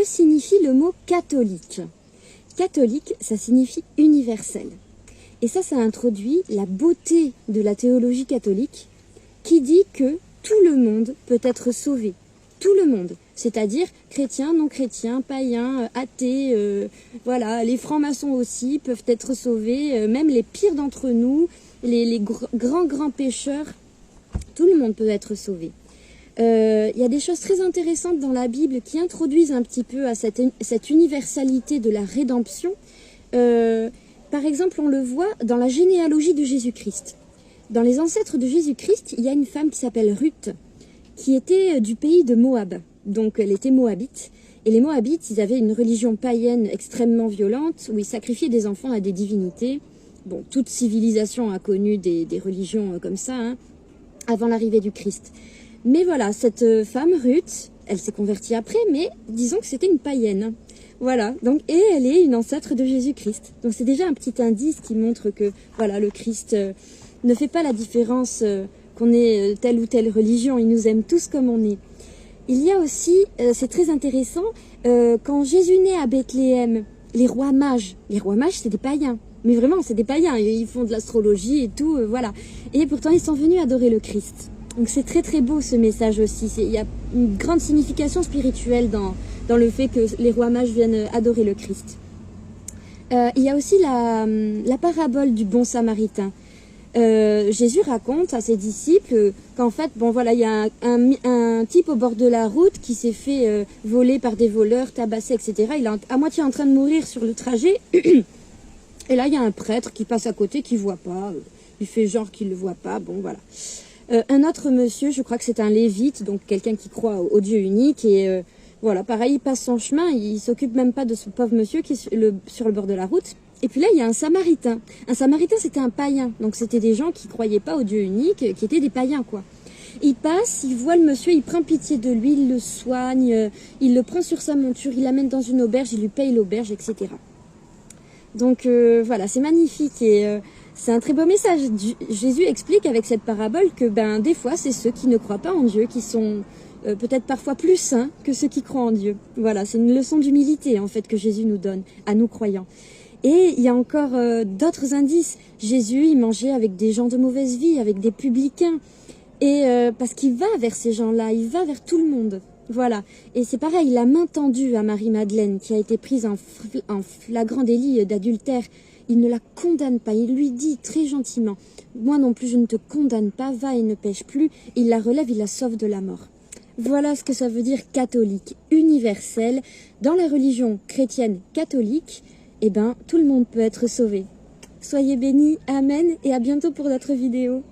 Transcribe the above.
signifie le mot catholique? Catholique, ça signifie universel. Et ça introduit la beauté de la théologie catholique qui dit que tout le monde peut être sauvé. Tout le monde. C'est-à-dire chrétiens, non-chrétiens, païens, athées, voilà, les francs-maçons aussi peuvent être sauvés, même les pires d'entre nous, les grands pécheurs, tout le monde peut être sauvé. Il y a des choses très intéressantes dans la Bible qui introduisent un petit peu à cette universalité de la rédemption. Par exemple, on le voit dans la généalogie de Jésus-Christ. Dans les ancêtres de Jésus-Christ, il y a une femme qui s'appelle Ruth, qui était du pays de Moab. Donc elle était moabite. Et les Moabites, ils avaient une religion païenne extrêmement violente, où ils sacrifiaient des enfants à des divinités. Bon, toute civilisation a connu des religions comme ça, hein, avant l'arrivée du Christ. Mais voilà, cette femme, Ruth, elle s'est convertie après, mais disons que c'était une païenne. Voilà, donc, et elle est une ancêtre de Jésus-Christ. Donc c'est déjà un petit indice qui montre que voilà, le Christ ne fait pas la différence qu'on ait telle ou telle religion, il nous aime tous comme on est. Il y a aussi, c'est très intéressant, quand Jésus naît à Bethléem, les rois mages c'est des païens. Mais vraiment, c'est des païens, ils font de l'astrologie et tout, voilà. Et pourtant, ils sont venus adorer le Christ. Donc c'est très très beau ce message aussi. Il y a une grande signification spirituelle dans le fait que les rois mages viennent adorer le Christ. Il y a aussi la parabole du bon samaritain. Jésus raconte à ses disciples qu'en fait, bon voilà, il y a un type au bord de la route qui s'est fait voler par des voleurs, tabasser, etc. Il est à moitié en train de mourir sur le trajet. Et là, il y a un prêtre qui passe à côté, qui voit pas. Il fait genre qu'il le voit pas. Bon, voilà. Un autre monsieur, je crois que c'est un lévite, donc quelqu'un qui croit au Dieu unique. Et voilà, pareil, il passe son chemin. Il s'occupe même pas de ce pauvre monsieur qui est sur le bord de la route. Et puis là, il y a un samaritain. Un samaritain, c'était un païen. Donc c'était des gens qui croyaient pas au Dieu unique, qui étaient des païens, quoi. Il passe, il voit le monsieur, il prend pitié de lui, il le soigne, il le prend sur sa monture, il l'amène dans une auberge, il lui paye l'auberge, etc. Donc voilà, c'est magnifique et c'est un très beau message. Jésus explique avec cette parabole que ben des fois, c'est ceux qui ne croient pas en Dieu qui sont peut-être parfois plus saints que ceux qui croient en Dieu. Voilà, c'est une leçon d'humilité en fait que Jésus nous donne à nous croyants. Et il y a encore d'autres indices. Jésus, il mangeait avec des gens de mauvaise vie, avec des publicains. Et parce qu'il va vers ces gens-là, il va vers tout le monde. Voilà. Et c'est pareil, la main tendue à Marie-Madeleine, qui a été prise en flagrant délit d'adultère, il ne la condamne pas. Il lui dit très gentiment, moi non plus je ne te condamne pas, va et ne pêche plus. Il la relève, il la sauve de la mort. Voilà ce que ça veut dire catholique, universel. Dans la religion chrétienne catholique, eh ben, tout le monde peut être sauvé. Soyez bénis, amen, et à bientôt pour d'autres vidéos.